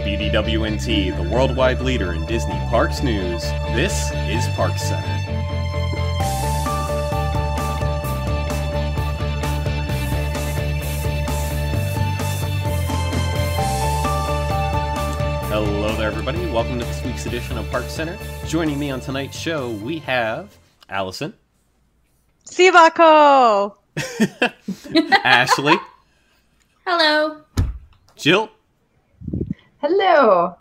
WDWNT, the worldwide leader in Disney Parks news. This is ParksCenter. Hello there, everybody. Welcome to this week's edition of ParksCenter. Joining me on tonight's show, we have Allison. Sivako! Ashley. Hello. Jill. Hello.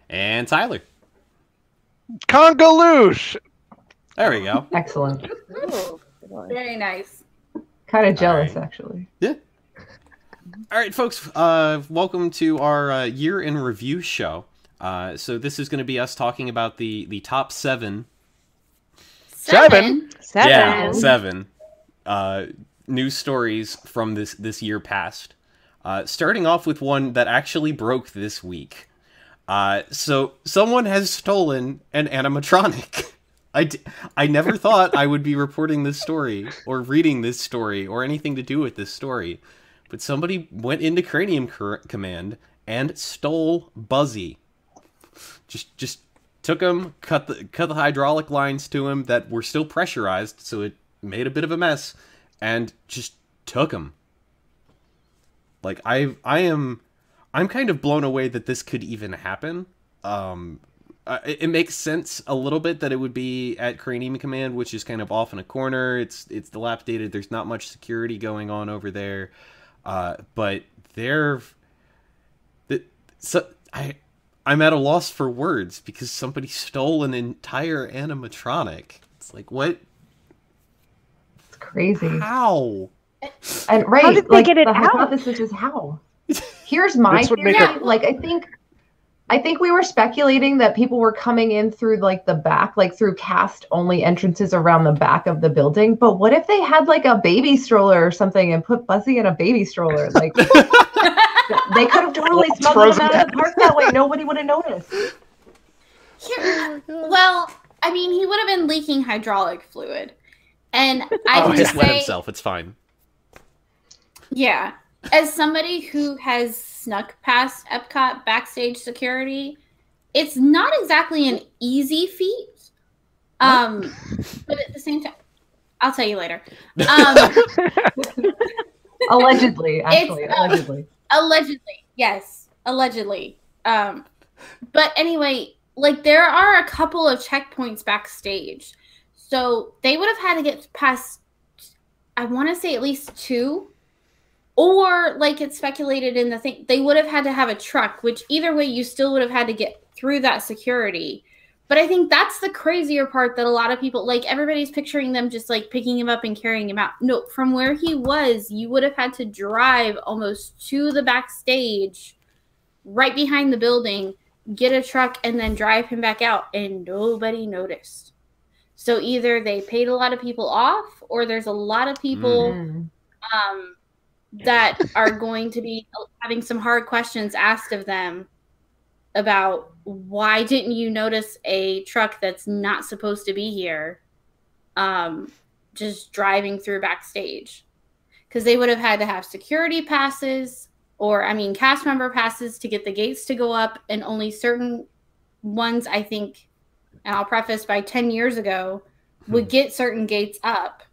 And Tyler. Congaloosh! There we go. Excellent. Ooh, very nice. Kind of jealous, right. actually. Yeah. All right, folks. Welcome to our year in review show. So this is going to be us talking about the top seven. Seven? Yeah, seven news stories from this year past. Starting off with one that actually broke this week. So someone has stolen an animatronic. I never thought I would be reporting this story or reading this story or anything to do with this story, but somebody went into Cranium Command and stole Buzzy. Just took him, cut the hydraulic lines to him that were still pressurized, so it made a bit of a mess, and just took him. Like I'm kind of blown away that this could even happen. It makes sense a little bit that it would be at Cranium Command, which is kind of off in a corner. It's dilapidated. There's not much security going on over there. But I'm at a loss for words because somebody stole an entire animatronic. It's like, what? It's crazy. How? And right, How did they get it the out? hypothesis is how. Here's my This would theory. make Like, I think we were speculating that people were coming in through like the back, like through cast only entrances around the back of the building. But what if they had like a baby stroller or something and put Buzzy in a baby stroller? Like they could have totally smuggled him out of the park that way. Nobody would have noticed. Well, I mean, he would have been leaking hydraulic fluid. And I He can just let say, himself. It's fine. yeah, as somebody who has snuck past Epcot backstage security, it's not exactly an easy feat. But at the same time, I'll tell you later. Allegedly, actually, allegedly. Allegedly, yes, allegedly. But anyway, like there are a couple of checkpoints backstage. So they would have had to get past, I want to say at least two, or like it's speculated in the thing, they would have had to have a truck, which either way you still would have had to get through that security. But I think that's the crazier part that a lot of people, like everybody's picturing them just like picking him up and carrying him out. No, from where he was, you would have had to drive almost to the backstage, right behind the building, get a truck and then drive him back out, and nobody noticed. So either they paid a lot of people off, or there's a lot of people that are going to be having some hard questions asked of them about why didn't you notice a truck that's not supposed to be here just driving through backstage. Because they would have had to have security passes, or, I mean, cast member passes to get the gates to go up, and only certain ones, I think, and I'll preface by 10 years ago, would get certain gates up,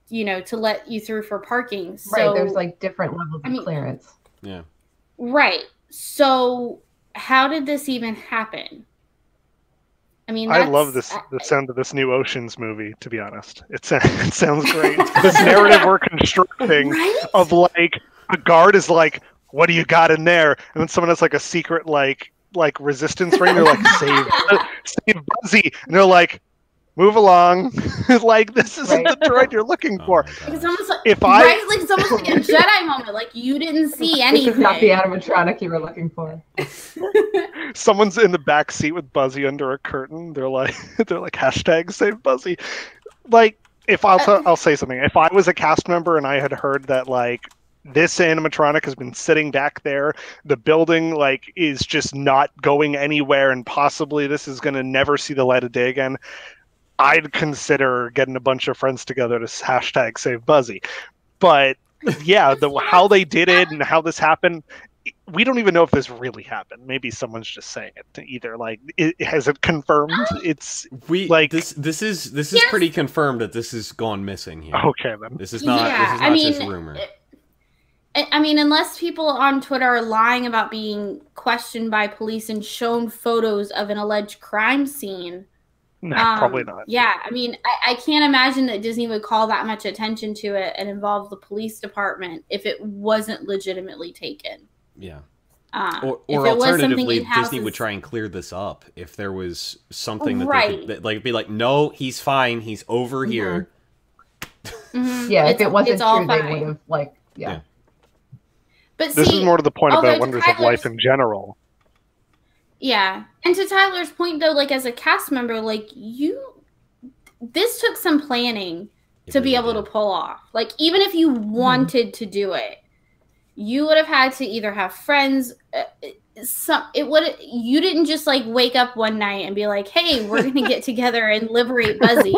you know, to let you through for parking. So, Right, there's like different levels of clearance. Yeah. Right. So how did this even happen? I mean, I love the sound of this new Oceans movie, to be honest. It sounds great. This narrative we're constructing of like, a guard is like, what do you got in there? And then someone has like a secret like resistance ring. They're like, save Buzzy. And they're like, move along. Like, this isn't the droid you're looking for. It's almost like, If it's almost like a Jedi moment. Like, you didn't see anything. This is not the animatronic you were looking for. Someone's in the back seat with Buzzy under a curtain, they're like hashtag save Buzzy. Like, if I'll say something. If I was a cast member and I had heard that like this animatronic has been sitting back there, the building like is just not going anywhere, and possibly this is going to never see the light of day again, I'd consider getting a bunch of friends together to hashtag save Buzzy. But yeah, how they did it and how this happened, we don't even know if this really happened. Maybe someone's just saying it. Either like, has it confirmed? It's like this is pretty confirmed that this has gone missing here. Okay, then this is not just rumor. I mean, unless people on Twitter are lying about being questioned by police and shown photos of an alleged crime scene. No, probably not. Yeah, I mean, I can't imagine that Disney would call that much attention to it and involve the police department if it wasn't legitimately taken. Yeah. Or alternatively, Disney would try and clear this up if there was something that they could like be like, no, he's fine, he's over here. Yeah, if it wasn't true, they would have like, yeah. But this is more to the point about Wonders of Life in general. Yeah, and to Tyler's point, though, like as a cast member, like this took some planning to be able to pull off. Like even if you wanted to do it, you would have had to either have friends. You didn't just like wake up one night and be like, "Hey, we're gonna get together and liberate Buzzy."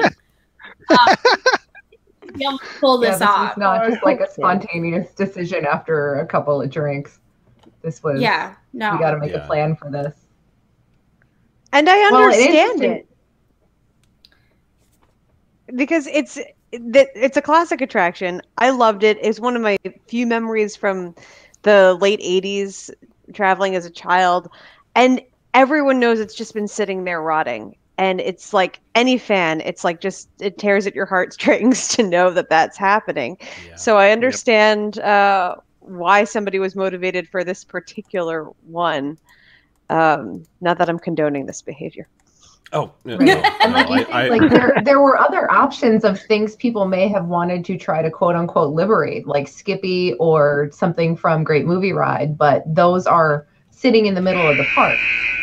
Be able to pull this off. It's not just like a spontaneous decision after a couple of drinks. This was we got to make a plan for this. And I understand it because it's a classic attraction. I loved it. It's one of my few memories from the late 80s traveling as a child. And everyone knows it's just been sitting there rotting. And it's like any fan, it's like just it tears at your heartstrings to know that that's happening. Yeah. So I understand why somebody was motivated for this particular one. Not that I'm condoning this behavior. Oh, no, and like there were other options of things people may have wanted to try to quote unquote liberate, like Skippy or something from Great Movie Ride, but those are sitting in the middle of the park,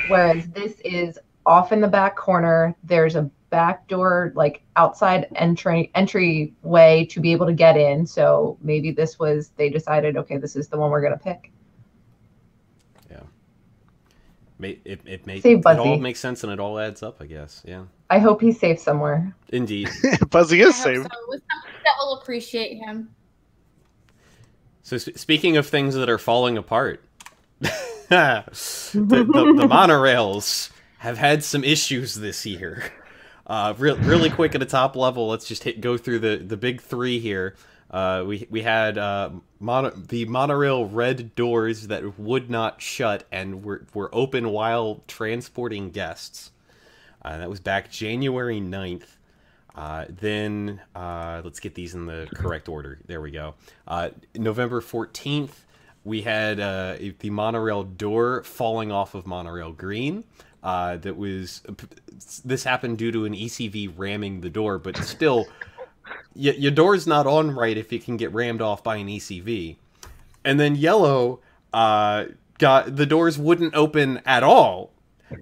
whereas this is off in the back corner. There's a back door, like outside entryway to be able to get in. So maybe they decided, okay, this is the one we're gonna pick. It all makes sense and it all adds up, I guess. Yeah. I hope he's safe somewhere. Indeed. Buzzy is safe. So. With somebody that will appreciate him. So speaking of things that are falling apart, the monorails have had some issues this year. Really quick at a top level, let's just go through the big three here. We had the monorail red doors that would not shut and were open while transporting guests. That was back January 9th. Then let's get these in the correct order. There we go. November 14th, we had the monorail door falling off of Monorail Green. This happened due to an ECV ramming the door, but still... your door's not on right if it can get rammed off by an ECV. And then yellow, the doors wouldn't open at all.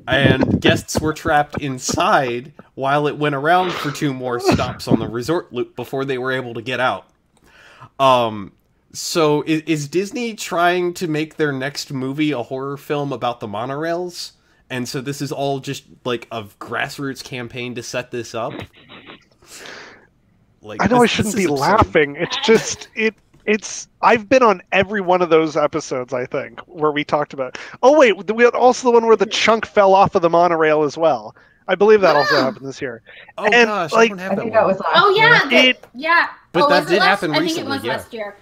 And guests were trapped inside while it went around for 2 more stops on the resort loop before they were able to get out. So is Disney trying to make their next movie a horror film about the monorails? And so this is all just like a grassroots campaign to set this up? Like, I know I shouldn't be laughing. It's just it's. I've been on every one of those episodes, I think, where we talked about. Oh wait, we had also the one where the chunk fell off of the monorail as well. I believe that also happened this year. Oh gosh, I think that was last year. Yeah. But that did happen recently. I think it was last year.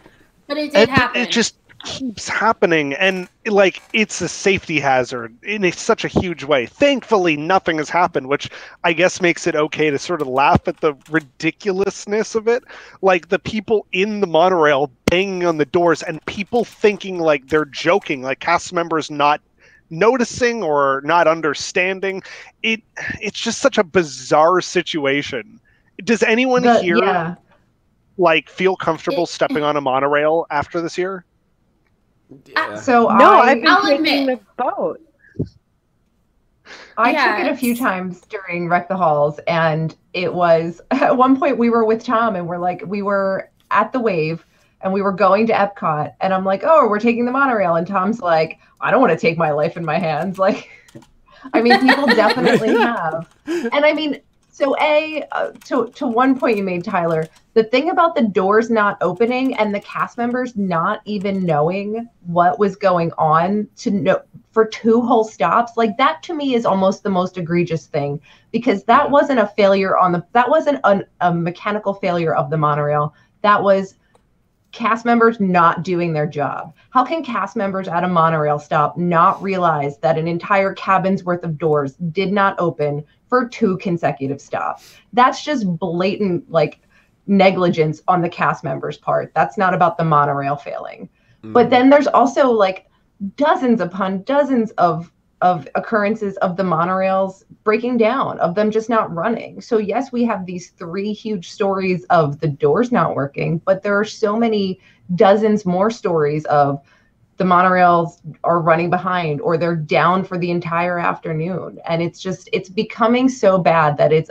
But it did happen. It just keeps happening, and like it's a safety hazard in such a huge way. Thankfully nothing has happened, which I guess makes it okay to sort of laugh at the ridiculousness of it, like the people in the monorail banging on the doors and people thinking like they're joking, like cast members not noticing or not understanding. It's just such a bizarre situation. Does anyone here like feel comfortable stepping on a monorail after this year? I've been taking the boat. I took it a few times during Wreck the Halls, and it was at one point we were with Tom and we were at the Wave and we were going to Epcot, and I'm like, oh, we're taking the monorail, and Tom's like, I don't want to take my life in my hands. Like, I mean, people definitely have. And I mean, So to one point you made, Tyler, the thing about the doors not opening and the cast members not even knowing what was going on to know for 2 whole stops, like that to me is almost the most egregious thing, because that wasn't a failure that wasn't a mechanical failure of the monorail. That was cast members not doing their job. How can cast members at a monorail stop not realize that an entire cabin's worth of doors did not open for 2 consecutive stops? That's just blatant like negligence on the cast members' part. That's not about the monorail failing. But then there's also like dozens upon dozens of occurrences of the monorails breaking down, of them just not running. So yes, we have these 3 huge stories of the doors not working, but there are so many dozens more stories of the monorails are running behind, or they're down for the entire afternoon. And it's becoming so bad that it's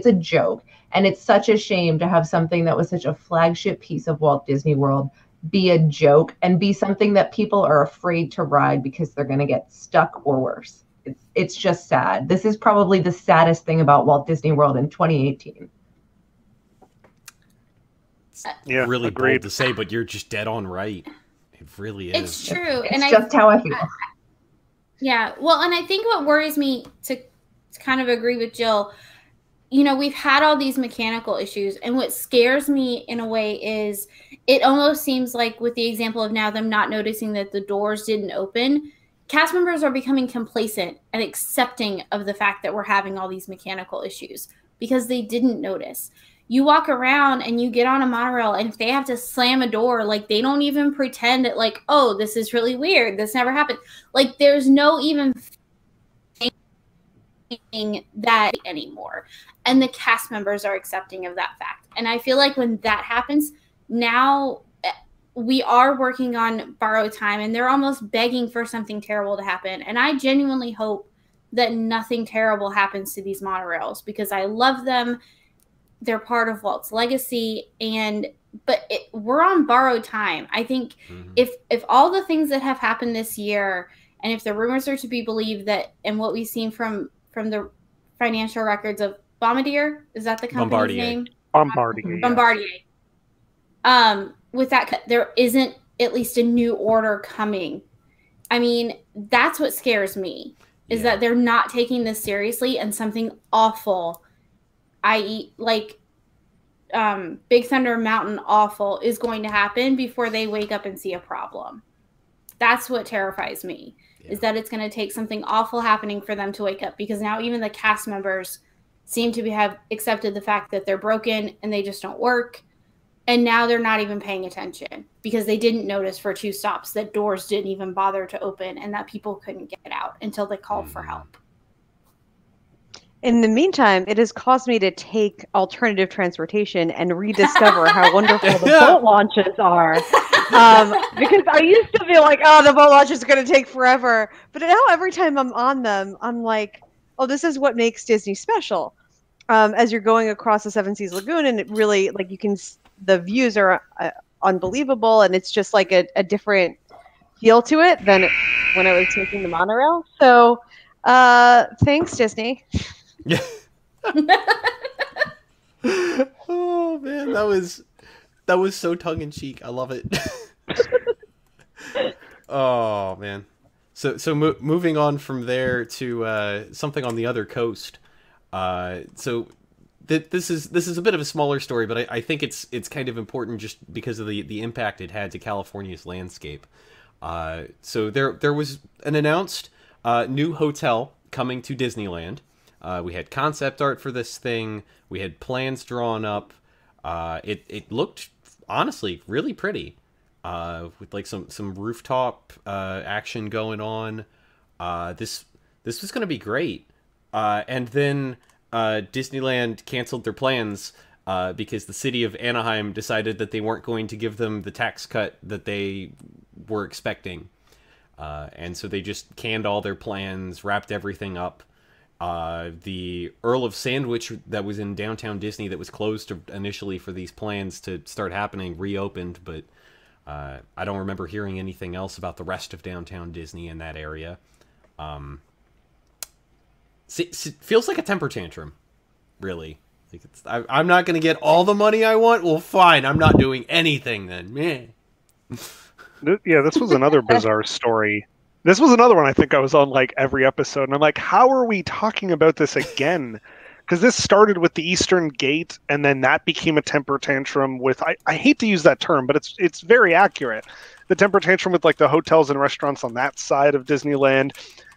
a joke. And it's such a shame to have something that was such a flagship piece of Walt Disney World be a joke and be something that people are afraid to ride because they're going to get stuck or worse. It's just sad. This is probably the saddest thing about Walt Disney World in 2018. Yeah, really agreed. bold to say, but you're just dead on right. It really is. It's true. It's just how I feel. Yeah. Well, and I think what worries me, to kind of agree with Jill, you know, we've had all these mechanical issues, and what scares me in a way is it almost seems like, with the example of now them not noticing that the doors didn't open, cast members are becoming complacent and accepting of the fact that we're having all these mechanical issues because they didn't notice. You walk around and you get on a monorail, and if they have to slam a door, like, they don't even pretend that, like, oh, this is really weird, this never happened. Like, there's no even that anymore, and the cast members are accepting of that fact. And I feel like when that happens, now we are working on borrowed time, and they're almost begging for something terrible to happen. And I genuinely hope that nothing terrible happens to these monorails, because I love them. They're part of Walt's legacy, but we're on borrowed time. I think if all the things that have happened this year, and if the rumors are to be believed, that, and what we've seen from the financial records of Bombardier, is that the company's name? Bombardier. Bombardier. With that, there isn't at least a new order coming. I mean, that's what scares me, is that they're not taking this seriously, and something awful, i.e. like Big Thunder Mountain awful, is going to happen before they wake up and see a problem. That's what terrifies me, is that it's going to take something awful happening for them to wake up, because now even the cast members seem to have accepted the fact that they're broken and they just don't work. And now they're not even paying attention because they didn't notice for 2 stops that doors didn't even bother to open, and that people couldn't get out until they called for help. In the meantime, it has caused me to take alternative transportation and rediscover how wonderful the boat launches are. Because I used to be like, oh, the boat launch is going to take forever. But now every time I'm on them, I'm like, oh, this is what makes Disney special. As you're going across the Seven Seas Lagoon, and it really, like, the views are unbelievable, and it's just like a different feel to it than when I was taking the monorail. So thanks, Disney. Yeah. Oh man, that was so tongue in cheek. I love it. Oh man. So moving on from there to something on the other coast. So this is a bit of a smaller story, but I think it's kind of important just because of the impact it had to California's landscape. So there was an announced new hotel coming to Disneyland. We had concept art for this thing. We had plans drawn up. It looked honestly really pretty, with like some rooftop action going on. This was going to be great. And then Disneyland canceled their plans because the city of Anaheim decided that they weren't going to give them the tax cut that they were expecting. And so they just canned all their plans, wrapped everything up. The Earl of Sandwich that was in downtown Disney that was closed initially for these plans to start happening reopened, but I don't remember hearing anything else about the rest of downtown Disney in that area. Feels like a temper tantrum. really. Like I'm not going to get all the money I want. Well, fine. I'm not doing anything then. Man. Yeah, this was another bizarre story. This was another one I think I was on like every episode, and I'm like, how are we talking about this again? Because this started with the Eastern Gate, and then that became a temper tantrum with I hate to use that term, but it's very accurate. The temper tantrum with like the hotels and restaurants on that side of Disneyland.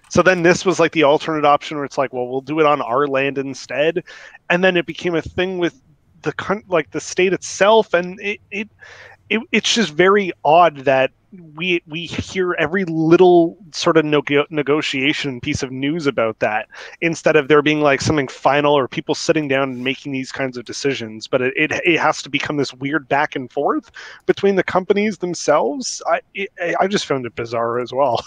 So then this was like the alternate option where it's like, well, we'll do it on our land instead, and then it became a thing with the state itself, and it's just very odd that we hear every little sort of negotiation piece of news about that instead of there being like something final or people sitting down and making these kinds of decisions. But it has to become this weird back and forth between the companies themselves. I just found it bizarre as well.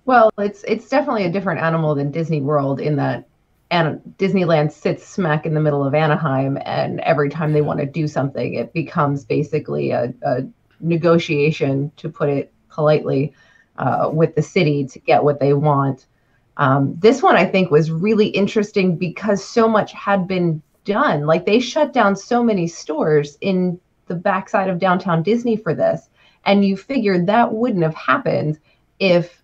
Well, it's definitely a different animal than Disney World in that Disneyland sits smack in the middle of Anaheim, and every time they want to do something, it becomes basically a negotiation, to put it politely, with the city to get what they want. This one I think was really interesting because so much had been done. Like they shut down so many stores in the backside of downtown Disney for this, and you figured that wouldn't have happened if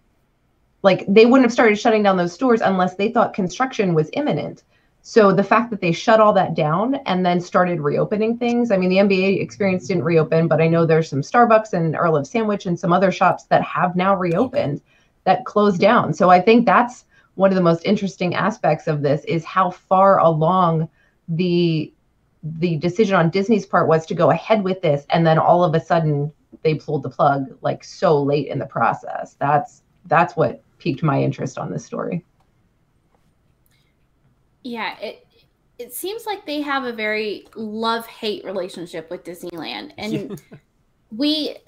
they wouldn't have started shutting down those stores unless they thought construction was imminent. So the fact that they shut all that down and then started reopening things, I mean, the NBA experience didn't reopen, but I know there's some Starbucks and Earl of Sandwich and some other shops that have now reopened that closed down. So I think that's one of the most interesting aspects of this, is how far along the decision on Disney's part was to go ahead with this. And then all of a sudden they pulled the plug like so late in the process. That's what piqued my interest on this story. Yeah, it seems like they have a very love-hate relationship with Disneyland. And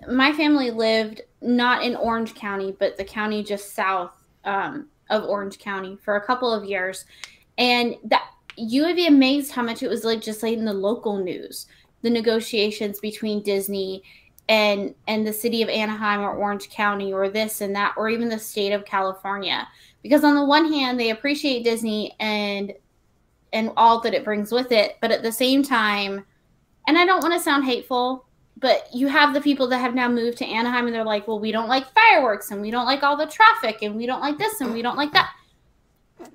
my family lived not in Orange County, but the county just south of Orange County for a couple of years. And that you would be amazed how much it was just in the local news, the negotiations between Disney and the city of Anaheim or Orange County or this and that, or even the state of California. Because on the one hand, they appreciate Disney and all that it brings with it. But at the same time, and I don't want to sound hateful, but you have the people that have now moved to Anaheim and they're like, well, we don't like fireworks and we don't like all the traffic and we don't like this and we don't like that.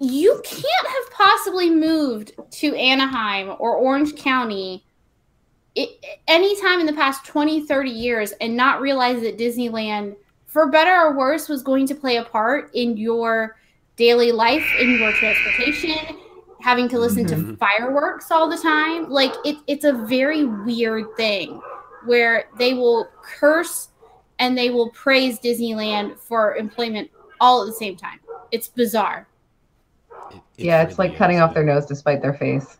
You can't have possibly moved to Anaheim or Orange County any time in the past 20, 30 years and not realize that Disneyland, for better or worse, was going to play a part in your daily life, in your transportation, having to listen to fireworks all the time. Like it's a very weird thing where they will curse and they will praise Disneyland for employment all at the same time. It's bizarre. It's like cutting off their nose to spite their face.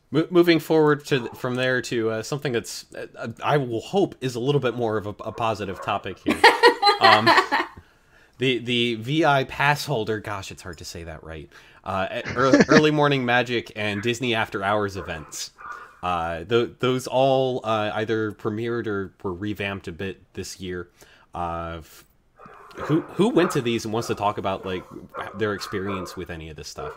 Moving forward from there to something that's I will hope is a little bit more of a positive topic here. The VI pass holder, gosh, it's hard to say that right. Early morning magic and Disney after hours events. Those all either premiered or were revamped a bit this year. Who went to these and wants to talk about their experience with any of this stuff?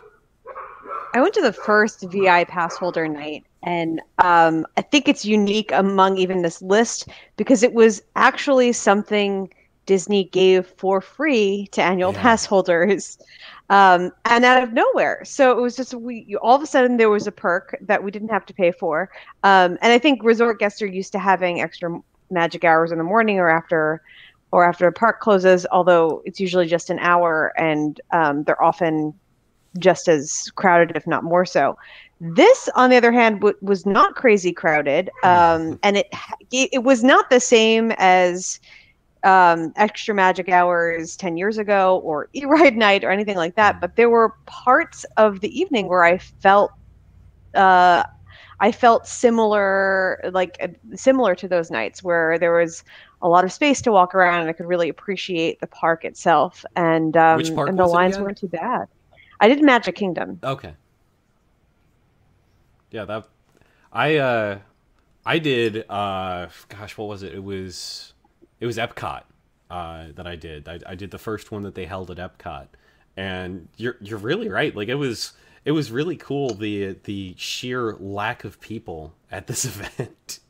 I went to the first VI pass holder night, and I think it's unique among even this list because it was actually something Disney gave for free to annual pass holders, and out of nowhere. So it was just all of a sudden there was a perk that we didn't have to pay for, and I think resort guests are used to having extra magic hours in the morning or after a park closes. Although it's usually just an hour, and they're often just as crowded, if not more so. This, on the other hand, was not crazy crowded, and it was not the same as extra magic hours 10 years ago or e-ride night or anything like that. But there were parts of the evening where I felt similar to those nights where there was a lot of space to walk around and I could really appreciate the park itself. And which park and the lines weren't too bad. I did Magic Kingdom. Okay. Yeah, I did. Gosh, what was it? It was Epcot that I did. I did the first one that they held at Epcot, And you're really right. Like, it was really cool, the sheer lack of people at this event.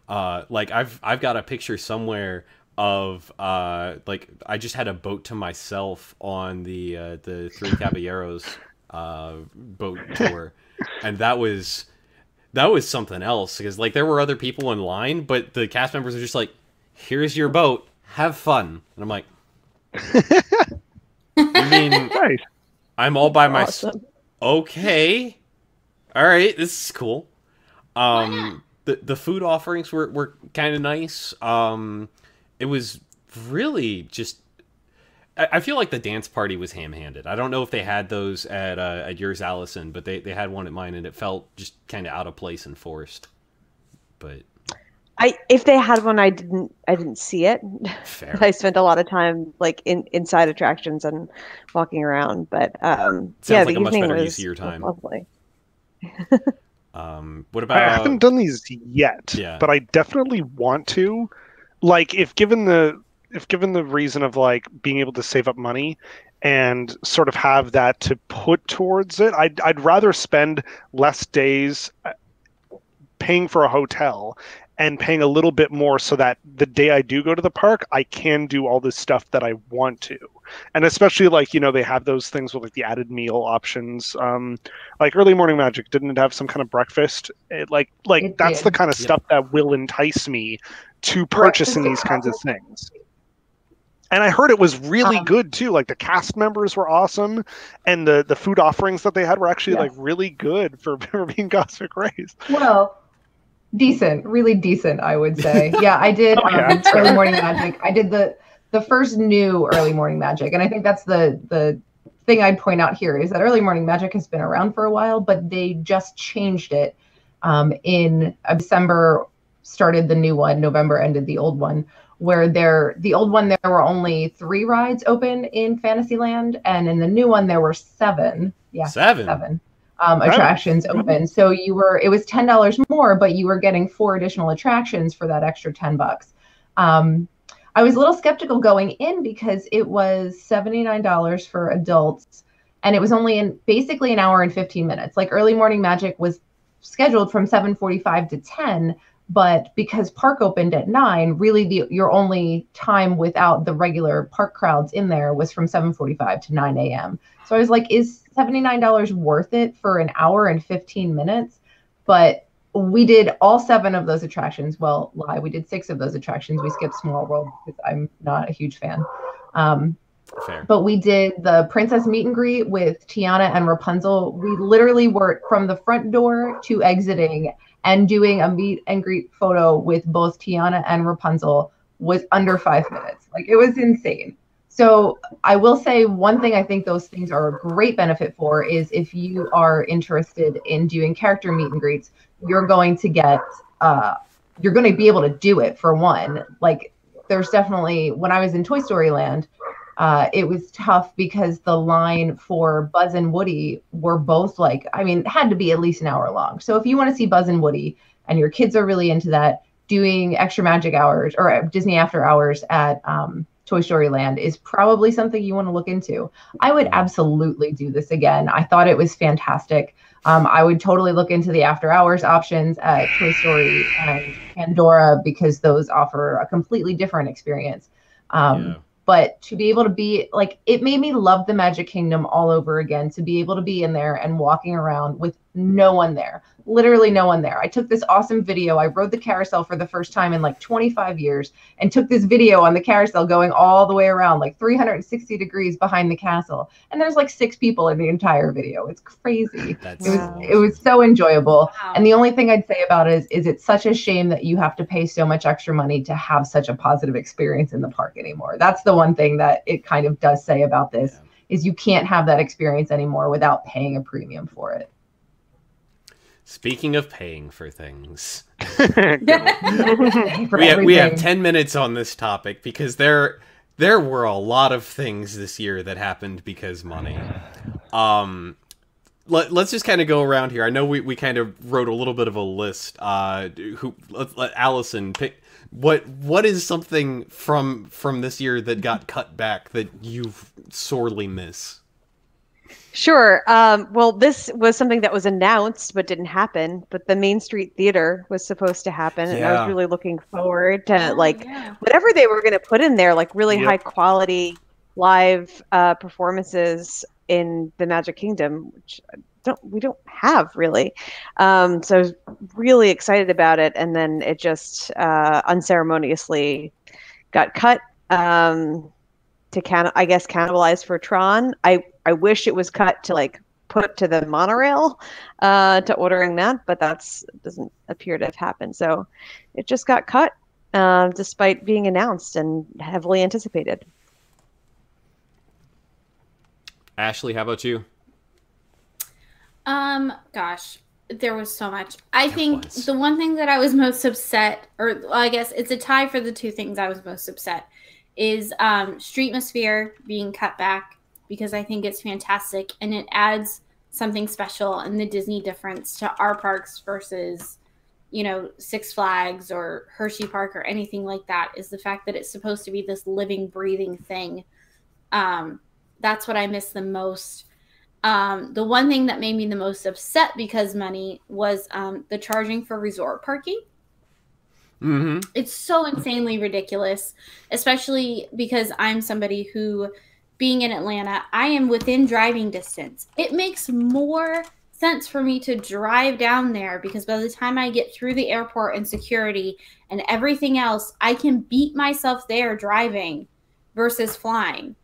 Like, I've got a picture somewhere of like, I just had a boat to myself on the Three Caballeros boat tour, and that was something else, because like, there were other people in line, but the cast members are just like, here's your boat, have fun. And I'm like, you mean Right. I'm all by myself? Okay, all right, this is cool. The food offerings were kind of nice. It was really just, I feel like the dance party was ham-handed. I don't know if they had those at yours, Allison, but they had one at mine, and it felt just kind of out of place and forced. But if they had one, I didn't see it. fair. I spent a lot of time like inside attractions and walking around. But Sounds yeah, like the a much evening better was use of your time. lovely. What about? I haven't done these yet, Yeah. but I definitely want to. Like, if given the reason of like being able to save up money and sort of have that to put towards it, I'd rather spend less days paying for a hotel and paying a little bit more, so that the day I do go to the park, I can do all this stuff that I want to. And especially, like, you know, they have those things with like the added meal options. Like Early Morning Magic, didn't it have some kind of breakfast? It that's did. the kind of stuff that will entice me to purchasing these kinds of things. And I heard it was really good too. Like, the cast members were awesome, and the food offerings that they had were actually like really good for being Cosmic Rays. Well, decent, really decent, I would say. Yeah, I did Early Morning Magic. I did the first new Early Morning Magic, and I think that's the thing I'd point out here, is that Early Morning Magic has been around for a while, but they just changed it in December. Started the new one, November ended the old one. Where the old one, there were only 3 rides open in Fantasyland, and in the new one there were 7. Yeah, 7 attractions open. So it was $10 more, but you were getting 4 additional attractions for that extra $10. I was a little skeptical going in, because it was $79 for adults, and it was only basically an hour and 15 minutes. Like, Early Morning Magic was scheduled from 7:45 to 10. But because park opened at 9, really your only time without the regular park crowds in there was from 7:45 to 9 a.m. So I was like, is $79 worth it for an hour and 15 minutes? But we did all 7 of those attractions. Well, we did 6 of those attractions. We skipped Small World because I'm not a huge fan. Fair. But we did the princess meet and greet with Tiana and Rapunzel. We literally were from the front door to exiting and doing a meet and greet photo with both Tiana and Rapunzel was under 5 minutes. Like, it was insane. So I will say one thing I think those things are a great benefit for is, if you are interested in doing character meet and greets, you're going to get, you're going to be able to do it, for one. Like, there's definitely, when I was in Toy Story Land, it was tough because the line for Buzz and Woody were both like, I mean, it had to be at least an hour long. So if you want to see Buzz and Woody and your kids are really into that, doing extra magic hours or Disney after hours at Toy Story Land is probably something you want to look into. I would absolutely do this again. I thought it was fantastic. I would totally look into the after hours options at Toy Story and Pandora, because those offer a completely different experience. But to be able to be like, it made me love the Magic Kingdom all over again, to be able to be in there and walking around with no one there, literally no one there. I took this awesome video. I rode the carousel for the first time in like 25 years and took this video on the carousel going all the way around, like 360 degrees behind the castle. And there's like 6 people in the entire video. It's crazy. It was so enjoyable. Wow. And the only thing I'd say about it is it's such a shame that you have to pay so much extra money to have such a positive experience in the park anymore. That's the one thing that it kind of does say about this, is you can't have that experience anymore without paying a premium for it. Speaking of paying for things, we we have 10 minutes on this topic, because there were a lot of things this year that happened because money. Let's just kind of go around here. I know we kind of wrote a little bit of a list. Let Allison pick. What is something from this year that got cut back that you sorely miss? Sure. Well, this was something that was announced but didn't happen. But the Main Street Theater was supposed to happen, and I was Yeah. really looking forward to Yeah. whatever they were going to put in there, like really Yep. high quality live performances in the Magic Kingdom, which we don't have really. So I was really excited about it, and then it just unceremoniously got cut. To I guess cannibalize for Tron. I wish it was cut to put to the monorail to ordering that, but doesn't appear to have happened. So it just got cut despite being announced and heavily anticipated. Ashley, how about you? Gosh, there was so much. I think was. the one thing that I was most upset, or I guess it's a tie for the two things I was most upset, is Streetmosphere being cut back, because I think it's fantastic and it adds something special and the Disney difference to our parks versus, Six Flags or Hershey Park or anything like that, is the fact that it's supposed to be this living, breathing thing. That's what I miss the most. The one thing that made me the most upset because money was the charging for resort parking. Mm-hmm. It's so insanely ridiculous, especially because I'm somebody who, being in Atlanta, I am within driving distance. It makes more sense for me to drive down there, because by the time I get through the airport and security and everything else, I can beat myself there driving versus flying.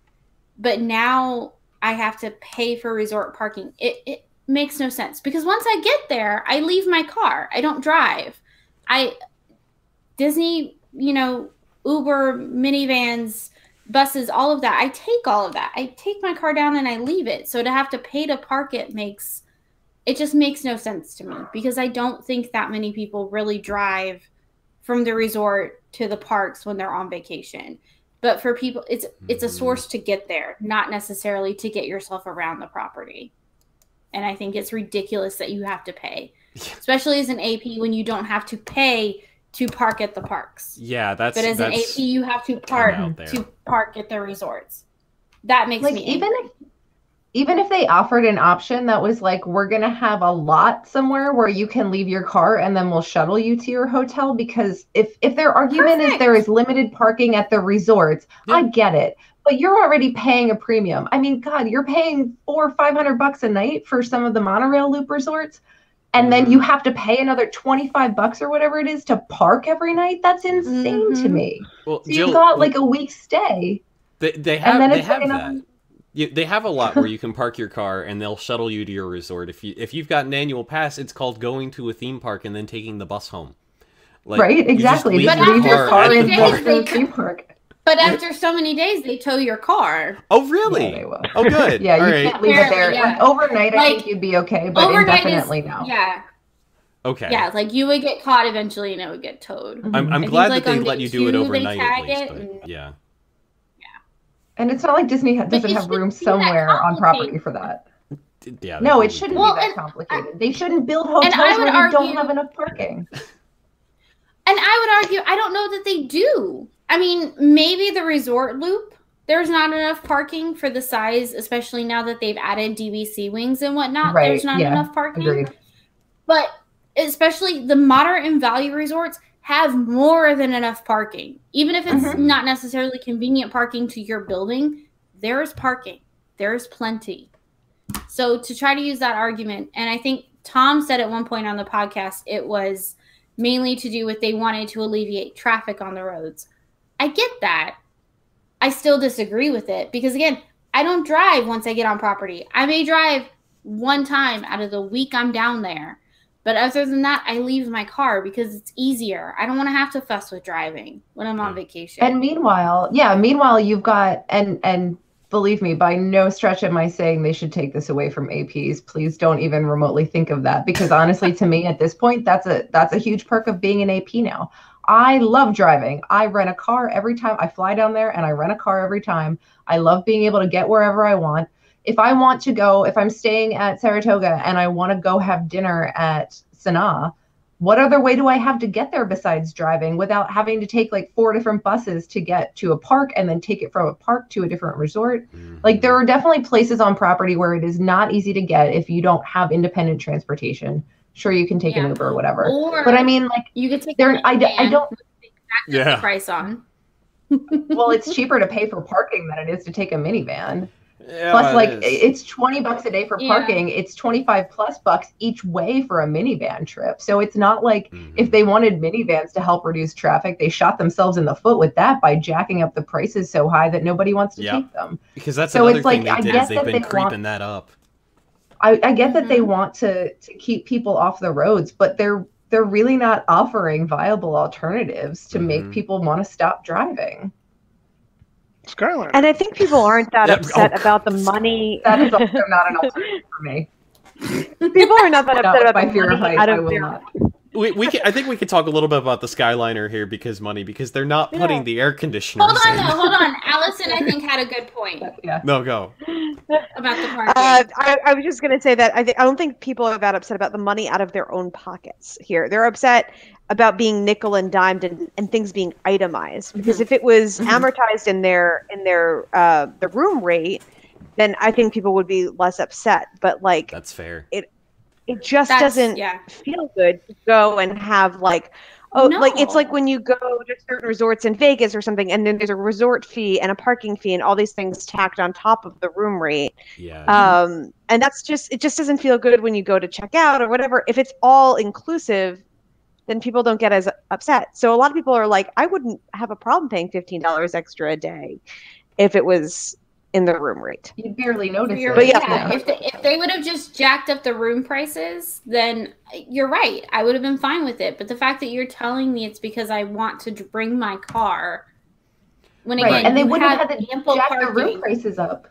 But now I have to pay for resort parking. It makes no sense, because once I get there, I leave my car. I don't drive. Disney, Uber, minivans, buses, all of that. I take all of that. I take my car down and I leave it. So to have to pay to park it just makes no sense to me, because I don't think that many people really drive from the resort to the parks when they're on vacation. But for people, it's a source to get there, not necessarily to get yourself around the property. And I think it's ridiculous that you have to pay, especially as an AP, when you don't have to pay to park at the parks. Yeah, but as an AP, you have to park at the resorts. That makes me angry. Even if they offered an option that was like, we're going to have a lot somewhere where you can leave your car and then we'll shuttle you to your hotel, because if their argument is there is limited parking at the resorts, I get it. But you're already paying a premium. I mean, God, you're paying $400 or $500 a night for some of the monorail loop resorts. And then you have to pay another $25 or whatever it is to park every night. That's insane to me. Well, so you've got like a week's stay. They have that. They have a lot where you can park your car and they'll shuttle you to your resort. If you've got an annual pass, it's called going to a theme park and then taking the bus home. Right, exactly. Just leave your car in the theme park. But after so many days, they tow your car. Oh, really? Yeah, they will. Oh, good. Yeah, you can't leave it there. Yeah. Like, overnight, I think you'd be okay, but indefinitely no. Yeah. Okay. Yeah, like you would get caught eventually and it would get towed. I'm glad that they let you do it overnight at least. But yeah. And it's not like Disney doesn't have room somewhere on property for that. Yeah. No, it shouldn't be that complicated. They shouldn't build hotels where they don't have enough parking. And I would argue, I don't know that they do. I mean, maybe the resort loop, there's not enough parking for the size, especially now that they've added DVC wings and whatnot. Right, there's not enough parking. Agreed. But especially the moderate and value resorts have more than enough parking. Even if it's not necessarily convenient parking to your building, there is parking. There is plenty. So to try to use that argument, and I think Tom said at one point on the podcast, it was mainly to do with they wanted to alleviate traffic on the roads. I get that. I still disagree with it because, again, I don't drive once I get on property. I may drive one time out of the week I'm down there. But other than that, I leave my car because it's easier. I don't want to have to fuss with driving when I'm on vacation. And meanwhile, you've got, and believe me, by no stretch am I saying they should take this away from APs. Please don't even remotely think of that, because honestly, to me at this point, that's a huge perk of being an AP now. I love driving. I rent a car every time I fly down there, and I rent a car every time. I love being able to get wherever I want. If I'm staying at Saratoga and I want to go have dinner at Sanaa, what other way do I have to get there besides driving without having to take like 4 different buses to get to a park and then take it from a park to a different resort? Like there are definitely places on property where it is not easy to get if you don't have independent transportation. Sure, you can take an Uber or whatever. But I mean, like, you could take I don't. The price on. Well, it's cheaper to pay for parking than it is to take a minivan. Yeah, Plus, like, it's $20 a day for parking. It's 25 plus bucks each way for a minivan trip. So it's not like if they wanted minivans to help reduce traffic, they shot themselves in the foot with that by jacking up the prices so high that nobody wants to take them. Because that's another thing they did is they've been creeping that up. I get that they want to keep people off the roads, but they're really not offering viable alternatives to make people want to stop driving. Skyliner. And I think people aren't that upset about the money. That is also not an alternative for me. People are not that upset about the money out of their... I think we could talk a little bit about the Skyliner here because they're not putting the air conditioners in. Hold on. Allison, I think, had a good point. No, go. About the parking. I was just going to say that I don't think people are that upset about the money out of their own pockets here. They're upset about being nickel and dimed and things being itemized. Because if it was amortized in their the room rate, then I think people would be less upset. But like that's fair. It just doesn't feel good to go and have like, like it's like when you go to certain resorts in Vegas or something, and then there's a resort fee and a parking fee and all these things tacked on top of the room rate. Yeah. And it just doesn't feel good when you go to check out or whatever. If it's all inclusive, then people don't get as upset. So a lot of people are like, I wouldn't have a problem paying $15 extra a day if it was in the room rate. You barely notice it. But if they would have just jacked up the room prices, then you're right. I would have been fine with it. But the fact that you're telling me it's because I want to bring my car, when again, and they wouldn't have had to jack the room prices up.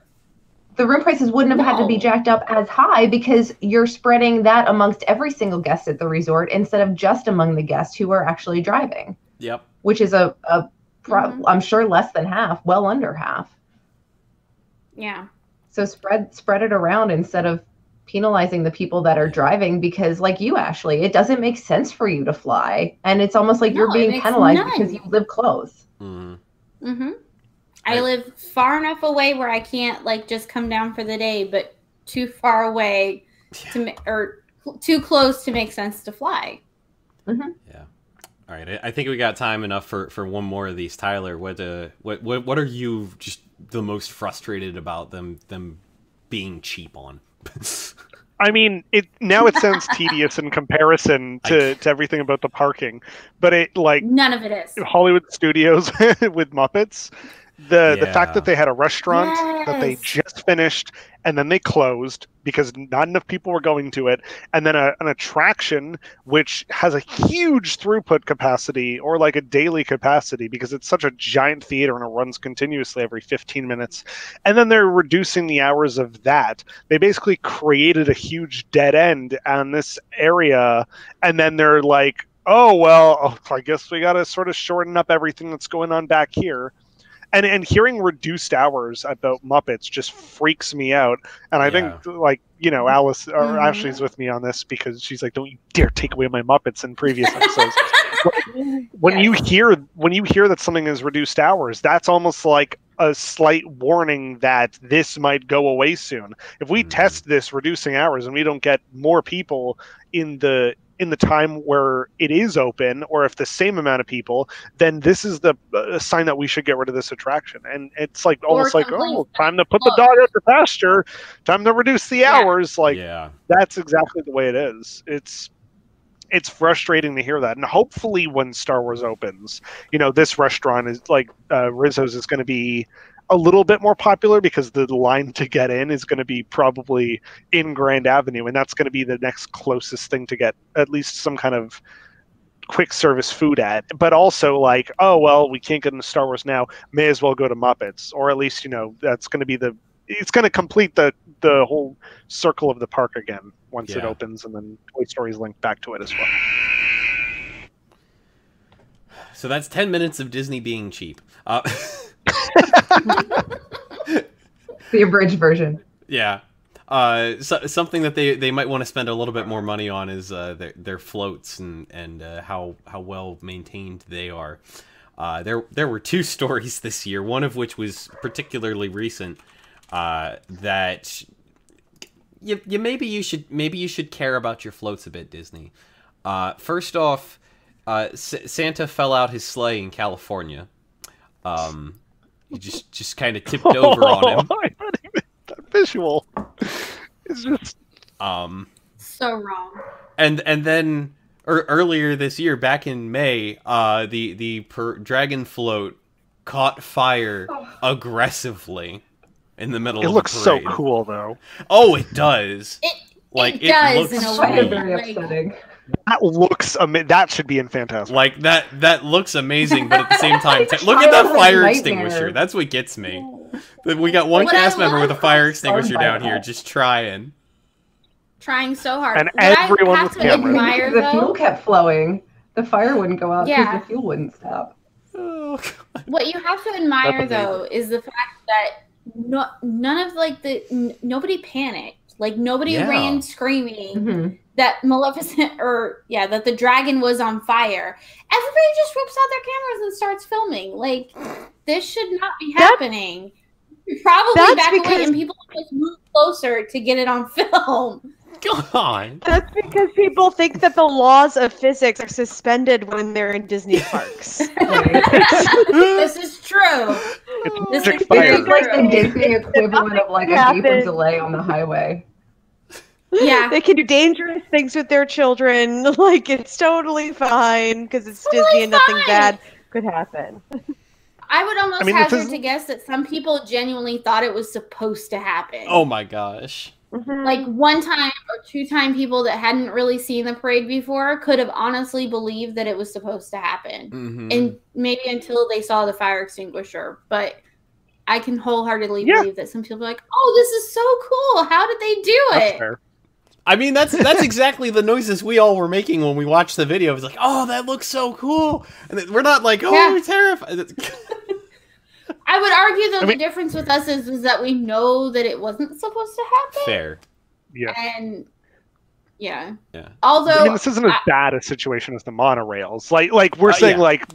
The room prices wouldn't have had to be jacked up as high because you're spreading that amongst every single guest at the resort instead of just among the guests who are actually driving. Yep. Which is I'm sure less than half, well under half. Yeah. So spread it around instead of penalizing the people that are driving because, like you, Ashley, it doesn't make sense for you to fly. And it's almost like you're being penalized because you live close. I live far enough away where I can't like just come down for the day, but too far away or too close to make sense to fly. Yeah. All right. I think we got time enough for one more of these. Tyler, what are you just the most frustrated about them being cheap on? I mean, it sounds tedious in comparison to everything about the parking, but none of it is. Hollywood Studios with Muppets. The fact that they had a restaurant that they just finished and then they closed because not enough people were going to it, and then an attraction which has a huge throughput capacity or like a daily capacity because it's such a giant theater and it runs continuously every 15 minutes, and then they're reducing the hours of that. They basically created a huge dead end on this area, and then they're like, I guess we got to sort of shorten up everything that's going on back here. And hearing reduced hours about Muppets just freaks me out. And I think, Alice or Ashley's with me on this because she's like, "Don't you dare take away my Muppets" in previous episodes. When you hear that something is reduced hours, that's almost like a slight warning that this might go away soon. If we test this reducing hours and we don't get more people in the time where it is open, or if the same amount of people, then this is the sign that we should get rid of this attraction. And it's like almost like, time to put the dog out to pasture, time to reduce the hours. That's exactly the way it is. It's frustrating to hear that. And hopefully when Star Wars opens, this restaurant is like Rizzo's is going to be a little bit more popular because the line to get in is going to be probably in Grand Avenue, and that's going to be the next closest thing to get at least some kind of quick service food at. But also like, we can't get into Star Wars now, may as well go to Muppets, or at least that's going to be it's going to complete the whole circle of the park again once it opens, and then Toy Story's linked back to it as well. So that's 10 minutes of Disney being cheap. The abridged version. Yeah. Something that they might want to spend a little bit more money on is their floats and how well maintained they are. There were 2 stories this year, one of which was particularly recent, that maybe you should care about your floats a bit, Disney. First off, Santa fell out his sleigh in California. He just kind of tipped over on him. That visual is just so wrong. And then earlier this year, back in May, the dragon float caught fire aggressively in the middle of the parade. It looks so cool, though. Oh, it does. It does looks in a sweet. way. Very upsetting. That looks that should be in Fantastic. Like that looks amazing, but at the same time, look at that fire extinguisher. That's what gets me. We got one cast member with a fire extinguisher down here, just trying so hard. And everyone with cameras. Admire, the fuel kept flowing. The fire wouldn't go out because the fuel wouldn't stop. Oh, God. What you have to admire, though, is the fact that none of nobody panicked. Like, nobody ran screaming that Maleficent that the dragon was on fire. Everybody just whips out their cameras and starts filming. Like, this should not be happening. Probably back away and people just move closer to get it on film. God. That's because people think that the laws of physics are suspended when they're in Disney parks. This is true. It's is fire. It's like the Disney equivalent of like a beep delay on the highway. Yeah. They can do dangerous things with their children. Like, it's totally fine because it's Disney and nothing bad could happen. I would almost hazard to guess that some people genuinely thought it was supposed to happen. Oh my gosh. Like, one time or 2 time people that hadn't really seen the parade before could have honestly believed that it was supposed to happen. And maybe until they saw the fire extinguisher. But I can wholeheartedly believe that some people are like, oh, this is so cool. How did they do it? That's fair. I mean, that's exactly the noises we all were making when we watched the video. It was like, oh, that looks so cool. And we're not like, oh, we're terrified. I would argue, though, the difference with us is that we know that it wasn't supposed to happen. Fair. Yeah. And, yeah. Although, this isn't as bad a situation as the monorails. Like we're saying, like,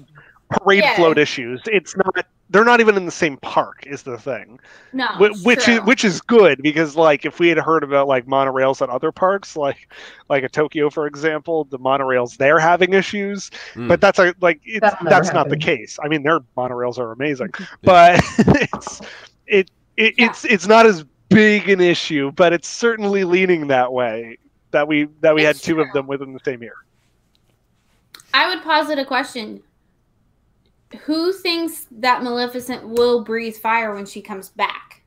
parade float issues. It's not. They're not even in the same park. Is the thing. No. Which is good because, like, if we had heard about like monorails at other parks, like at Tokyo, for example, the monorails they're having issues. But that's that's not the case. I mean, their monorails are amazing, but it's not as big an issue. But it's certainly leaning that way. That we had 2 of them within the same year. I would posit a question. Who thinks that Maleficent will breathe fire when she comes back?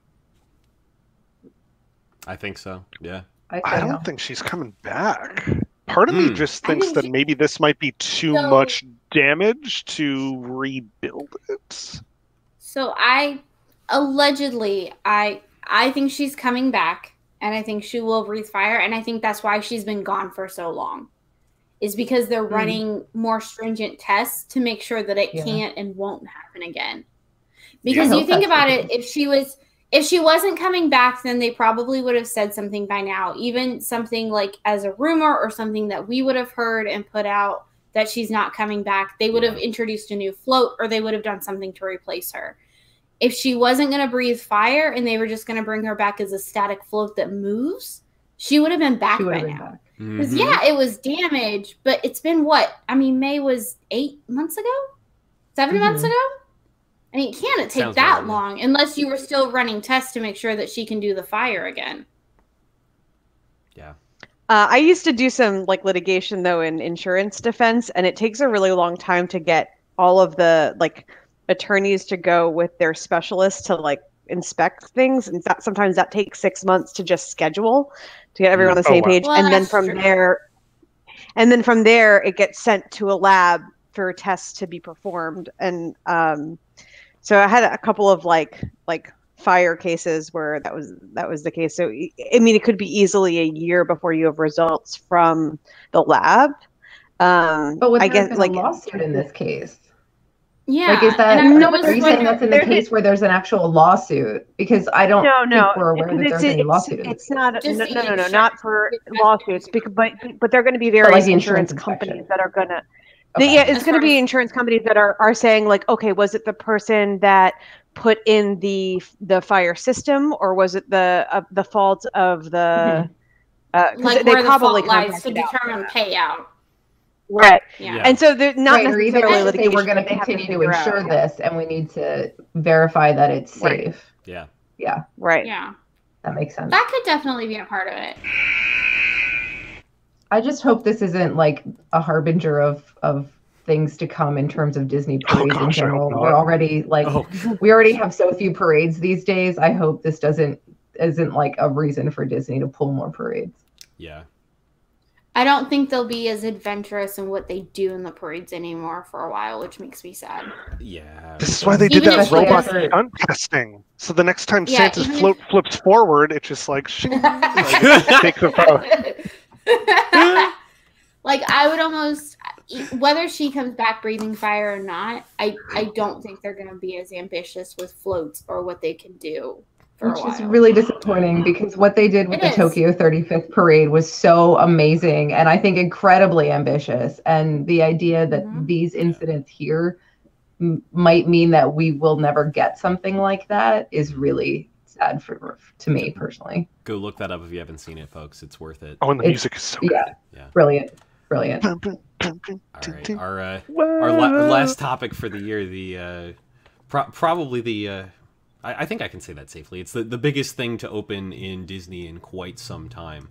I think so, yeah. I don't think she's coming back. Part of me just thinks that maybe this might be too much damage to rebuild it. So I think she's coming back, and I think she will breathe fire, and I think that's why she's been gone for so long. Is because they're running more stringent tests to make sure that it can't and won't happen again. Because you think about it, if she wasn't coming back, then they probably would have said something by now. Even something like as a rumor or something that we would have heard and put out that she's not coming back. They would have introduced a new float, or they would have done something to replace her. If she wasn't going to breathe fire and they were just going to bring her back as a static float that moves, she would have been back by now. Because, it was damaged, but it's been what? I mean, May was 8 months ago? 7 months ago? I mean, it can't take that long unless you were still running tests to make sure that she can do the fire again. Yeah. I used to do some like litigation, though, in insurance defense, and it takes a really long time to get all of the like attorneys to go with their specialists to like inspect things. And sometimes that takes 6 months to just schedule to get everyone on the same page. Well, and then from there, it gets sent to a lab for tests to be performed. And so I had a couple of like fire cases where that was the case. So I mean, it could be easily a year before you have results from the lab. But was there a lawsuit in this case? Yeah. Like, is that, And are you saying that's in the case where there's an actual lawsuit? Because I don't think we're aware that there's any lawsuit. It's not, no, not for lawsuits, but they're going to be various like insurance companies that are going to, yeah, it's going to be insurance companies that are saying like, okay, was it the person that put in the fire system, or was it the fault of the, like they where probably the fault lies to determine payout. Right. Yeah. And so they're not necessarily or even litigation. We're going to continue to insure this, and we need to verify that it's safe. Yeah. Yeah. Right. Yeah. That makes sense. That could definitely be a part of it. I just hope this isn't like a harbinger of things to come in terms of Disney parades in general. We're already we already have so few parades these days. I hope this isn't like a reason for Disney to pull more parades. Yeah. I don't think they'll be as adventurous in what they do in the parades anymore for a while, which makes me sad. Yeah. This is why they did that robot stunt testing. So the next time Santa's float flips forward, it's just like, shing, takes a photo. Like, I would almost, whether she comes back breathing fire or not, I don't think they're going to be as ambitious with floats or what they can do. Which is really disappointing, because what they did with the Tokyo 35th parade was so amazing and I think incredibly ambitious. And the idea that these incidents here might mean that we will never get something like that is really sad to me personally. Go look that up if you haven't seen it, folks. It's worth it. Oh, and the music is so good. Yeah. Brilliant. All right. Our last topic for the year, probably the I think I can say that safely. It's the biggest thing to open in Disney in quite some time,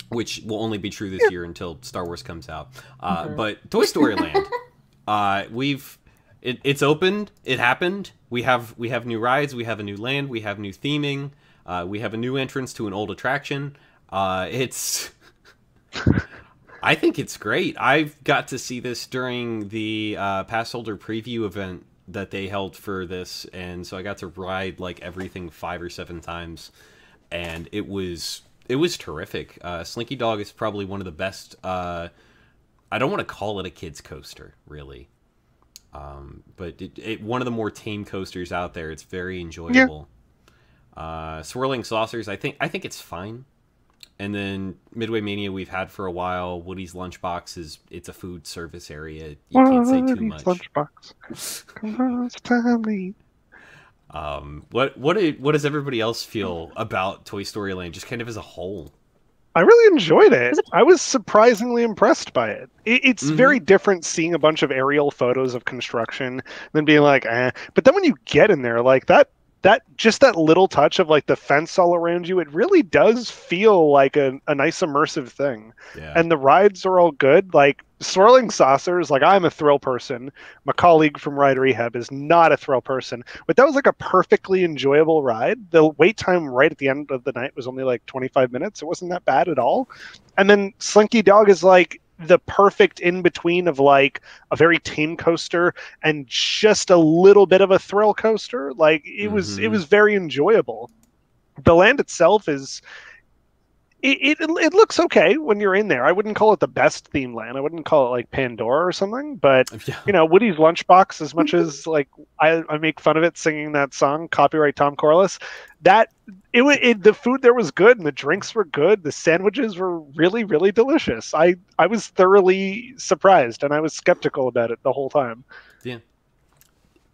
which will only be true this year until Star Wars comes out. But Toy Story Land, it's opened. It happened. We have new rides. We have a new land. We have new theming. We have a new entrance to an old attraction. It's I think it's great. I've got to see this during the pass holder preview event that they held for this, and so I got to ride like everything 5 or 7 times, and it was terrific. Slinky Dog is probably one of the best. I don't want to call it a kids coaster, really, but one of the more tame coasters out there. It's very enjoyable. Swirling Saucers, I think it's fine. And then Midway Mania we've had for a while. Woody's Lunchbox it's a food service area. You can't say too much. Lunchbox. What does everybody else feel about Toy Story Land, just kind of as a whole? I really enjoyed it. I was surprisingly impressed by it. It's very different seeing a bunch of aerial photos of construction than being like, eh. But then when you get in there, like that little touch of like the fence all around you, it really does feel like a nice immersive thing. Yeah. And the rides are all good. Like Swirling Saucers, like I'm a thrill person. My colleague from Ride Rehab is not a thrill person, but that was like a perfectly enjoyable ride. The wait time right at the end of the night was only like 25 minutes. It wasn't that bad at all. And then Slinky Dog is like the perfect in between of like a very tame coaster and just a little bit of a thrill coaster. Like it was very enjoyable. The land itself is it looks okay when you're in there. I wouldn't call it the best theme land. I wouldn't call it like Pandora or something, but you know, Woody's Lunchbox, as much as like I make fun of it singing that song, copyright Tom Corliss, the food there was good and the drinks were good. The sandwiches were really, really delicious. I was thoroughly surprised and I was skeptical about it the whole time. Yeah.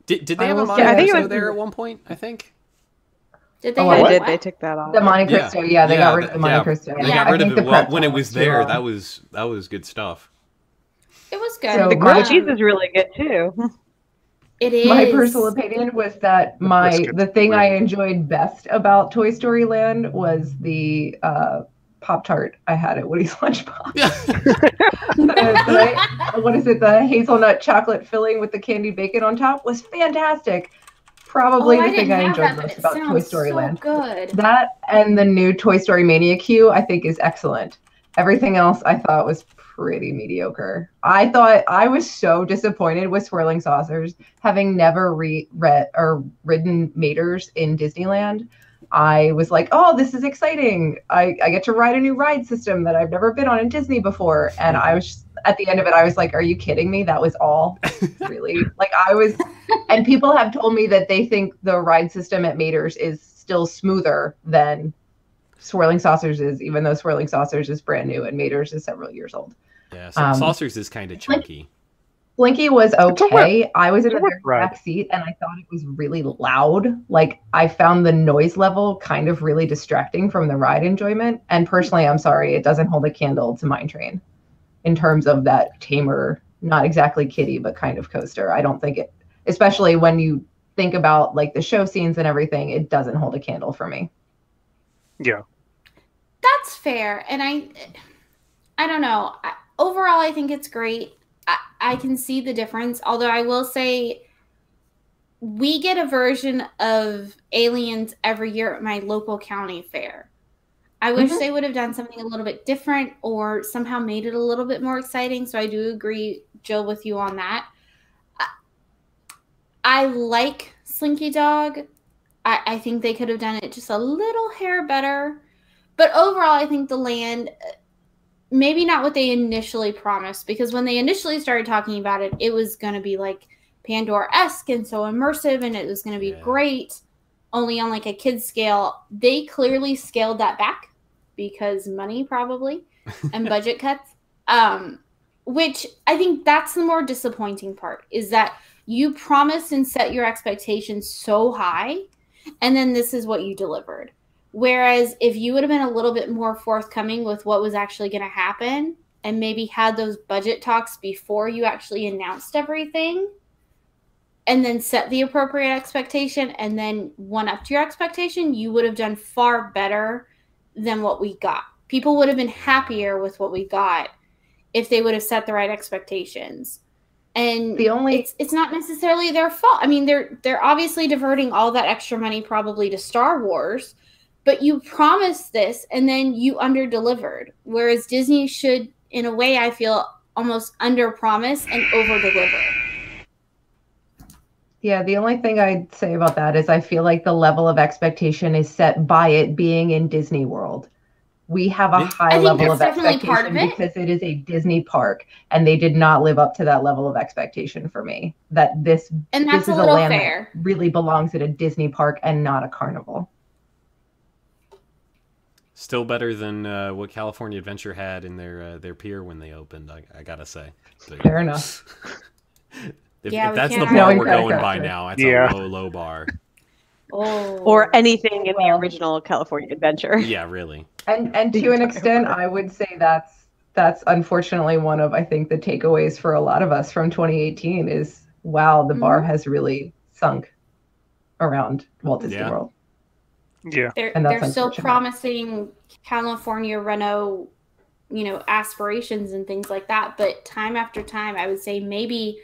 Did they have a Monte Cristo there at one point, I think? Did they? They took that off. The Monte Cristo, they got rid of the Monte Cristo. They got rid of it. Well, when it was there, that was good stuff. It was good. So the grilled cheese is really good too. It is. My personal opinion was that the thing I enjoyed best about Toy Story Land was the Pop-Tart I had at Woody's Lunchbox. What is it? The hazelnut chocolate filling with the candied bacon on top was fantastic. Probably the thing I enjoyed most about Toy Story Land. Good. That and the new Toy Story Mania queue I think is excellent. Everything else I thought was pretty mediocre. I thought I was so disappointed with Swirling Saucers, having never ridden Maters in Disneyland. I was like, oh, this is exciting. I get to ride a new ride system that I've never been on in Disney before. And at the end of it, I was like, are you kidding me? That was all really like I was. And people have told me that they think the ride system at Mater's is still smoother than Swirling Saucers is, even though Swirling Saucers is brand new and Mater's is several years old. Yeah, so Saucers is kind of chunky. Blinky was okay. I was in the very back seat and I thought it was really loud. Like I found the noise level kind of really distracting from the ride enjoyment. And personally, I'm sorry, it doesn't hold a candle to Mine Train in terms of that tamer, not exactly kiddie, but kind of coaster. I don't think it, especially when you think about like the show scenes and everything, it doesn't hold a candle for me. Yeah. That's fair. And I don't know. Overall, I think it's great. I can see the difference. Although I will say we get a version of Aliens every year at my local county fair. I wish they would have done something a little bit different or somehow made it a little bit more exciting. So I do agree, Jill, with you on that. I like Slinky Dog. I think they could have done it just a little hair better. But overall, I think the land... maybe not what they initially promised, because when they initially started talking about it, it was going to be like Pandora-esque and so immersive, and it was going to be great, only on like a kid's scale. They clearly scaled that back because money probably and budget cuts, which I think that's the more disappointing part, is that you promised and set your expectations so high, and then this is what you delivered. Whereas if you would have been a little bit more forthcoming with what was actually going to happen and maybe had those budget talks before you actually announced everything and then set the appropriate expectation and then went up to your expectation, you would have done far better than what we got. People would have been happier with what we got if they would have set the right expectations. And it's not necessarily their fault. I mean, they're obviously diverting all that extra money probably to Star Wars. But you promised this, and then you under-delivered. Whereas Disney should, in a way, I feel, almost under-promise and over-deliver. Yeah, the only thing I'd say about that is I feel like the level of expectation is set by it being in Disney World. We have a high level of expectation because it is a Disney park, and they did not live up to that level of expectation for me. That this is a land that really belongs at a Disney park and not a carnival. Still better than what California Adventure had in their pier when they opened, I gotta say. But, fair enough. if that's the bar we're going by now, that's a low bar. Oh. Or anything in the original California Adventure. Yeah, really. And to an extent, I would say that's unfortunately one of, I think, the takeaways for a lot of us from 2018 is, wow, the bar has really sunk around Walt Disney World. Yeah, they're still promising California Reno, aspirations and things like that. But time after time, I would say maybe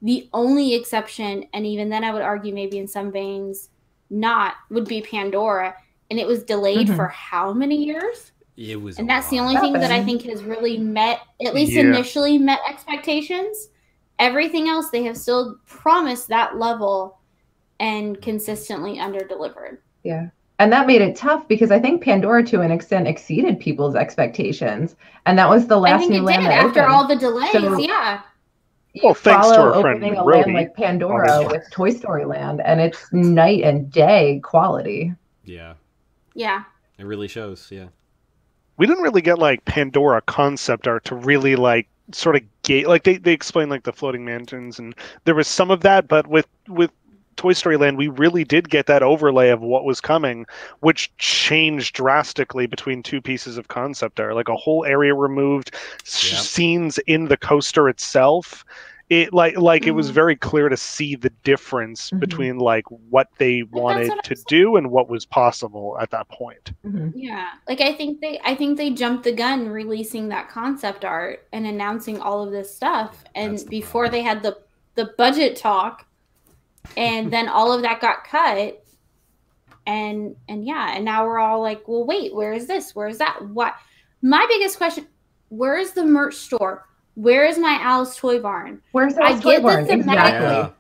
the only exception, and even then I would argue maybe in some veins not, would be Pandora. And it was delayed for how many years? It was, and that's the only thing that I think has really met, at least initially met expectations. Everything else, they have still promised that level and consistently under-delivered. Yeah. And that made it tough because I think Pandora, to an extent, exceeded people's expectations. And that was the last new land that after opened. all the delays, Well, thanks to our friend opening a land like Pandora with Toy Story Land, and it's night and day quality. Yeah. Yeah. It really shows, yeah. We didn't really get, like, Pandora concept art to really, like, sort of like, they explained, like, the floating mansions, and there was some of that, but with Toy Story Land, we really did get that overlay of what was coming, which changed drastically between two pieces of concept art. Like a whole area removed, scenes in the coaster itself. It it was very clear to see the difference between like what they wanted to do and what was possible at that point. Yeah, like I think they jumped the gun releasing that concept art and announcing all of this stuff, and before they had the budget talk. And then all of that got cut, and now we're all like, well, wait, where is this? Where is that? What? My biggest question: where is the merch store? Where is my Alice Toy Barn? Where's Alice Toy Barn? Exactly.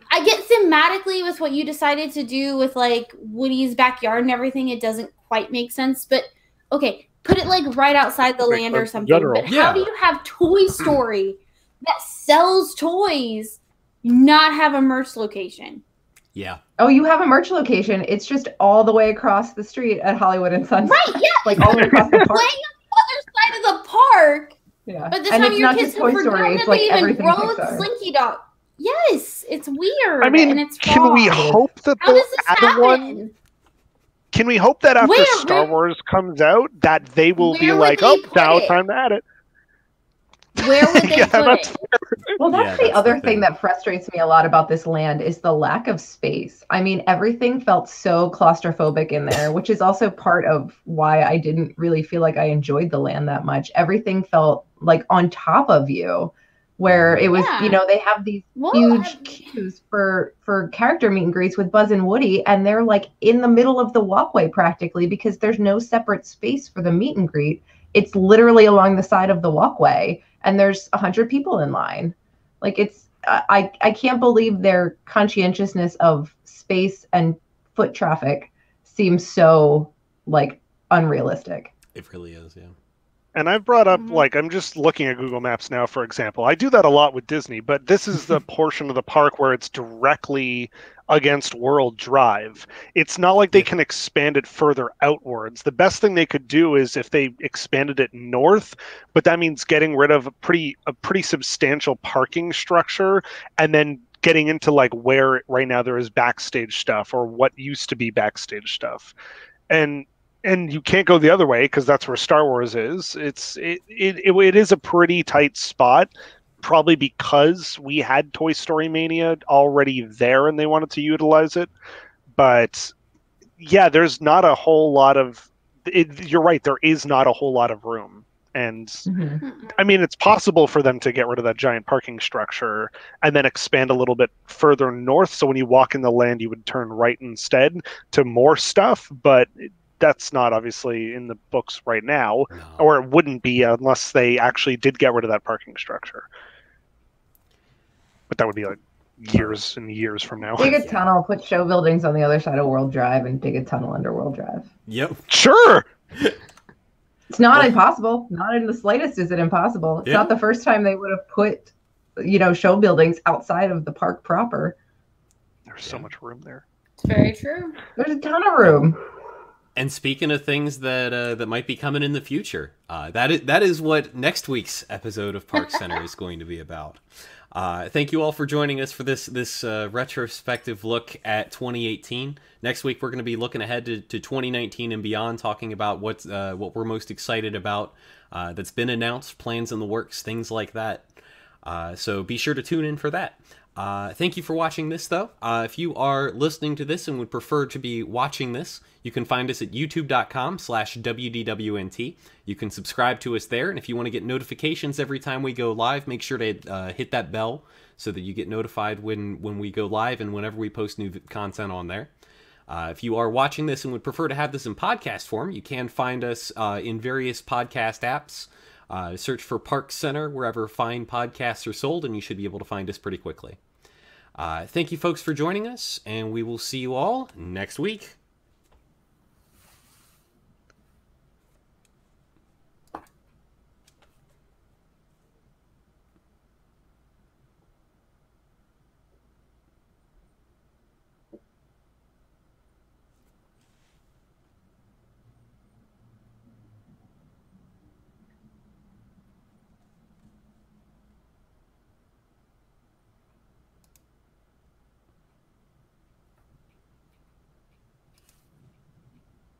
I get thematically with what you decided to do with like Woody's backyard and everything. It doesn't quite make sense, but okay, put it like right outside the land or something. General. But how do you have Toy Story that sells toys not have a merch location? Yeah. Oh, you have a merch location. It's just all the way across the street at Hollywood and Sunset. Right, yeah. Like all the way across the park. Playing on the other side of the park. Yeah. But this And time it's your not kids just have Toy Story, forgotten it's that like they even everything rode Pixar. Slinky Dog. Yes, it's weird. I mean, and it's can we wrong. hope that How they'll does this add one? happen? Can we hope that after Where- Star where- Wars comes out, that they will be Where would like, they oh, put now it? time to add it? Where would they Yeah, put that's it? Well, Yeah, that's the that's other the thing thing. that frustrates me a lot about this land is the lack of space. I mean, everything felt so claustrophobic in there, which is also part of why I didn't really feel like I enjoyed the land that much. Everything felt like on top of you, where it was, Yeah. you know, they have these Well, huge queues for character meet and greets with Buzz and Woody, and they're like in the middle of the walkway practically because there's no separate space for the meet and greet. It's literally along the side of the walkway, and there's 100 people in line. Like it's, I can't believe their conscientiousness of space and foot traffic seems so like unrealistic. It really is, yeah. And I've brought up, Mhm. like, I'm just looking at Google Maps now, for example. I do that a lot with Disney, but this is the portion of the park where it's directly against World Drive. It's not like they Yep. can expand it further outwards. The best thing they could do is if they expanded it north, but that means getting rid of a pretty substantial parking structure and then getting into like where right now there is backstage stuff or what used to be backstage stuff. And you can't go the other way because that's where Star Wars is. It is a pretty tight spot, probably because we had Toy Story Mania already there and they wanted to utilize it. But yeah, there's not a whole lot of. You're right. There is not a whole lot of room, and Mm-mm. I mean it's possible for them to get rid of that giant parking structure and then expand a little bit further north. So when you walk in the land, you would turn right instead to more stuff, but that's not obviously in the books right now, No. or it wouldn't be unless they actually did get rid of that parking structure. But that would be like years and years from now. Dig a tunnel, put show buildings on the other side of World Drive, and dig a tunnel under World Drive. Yep. Sure. It's not Well- impossible. Not in the slightest is it impossible. It's Yeah. not the first time they would have put, you know, show buildings outside of the park proper. There's so Yeah. much room there. It's very true. There's a ton of room. And speaking of things that that might be coming in the future, that is what next week's episode of ParksCenter is going to be about. Thank you all for joining us for this retrospective look at 2018. Next week we're going to be looking ahead to 2019 and beyond, talking about what we're most excited about that's been announced, plans in the works, things like that. So be sure to tune in for that. Thank you for watching this, though. If you are listening to this and would prefer to be watching this, you can find us at youtube.com/WDWNT. You can subscribe to us there, and if you want to get notifications every time we go live, make sure to hit that bell so that you get notified when we go live and whenever we post new content on there. If you are watching this and would prefer to have this in podcast form, you can find us in various podcast apps. Search for ParksCenter wherever fine podcasts are sold, and you should be able to find us pretty quickly. Thank you, folks, for joining us, and we will see you all next week.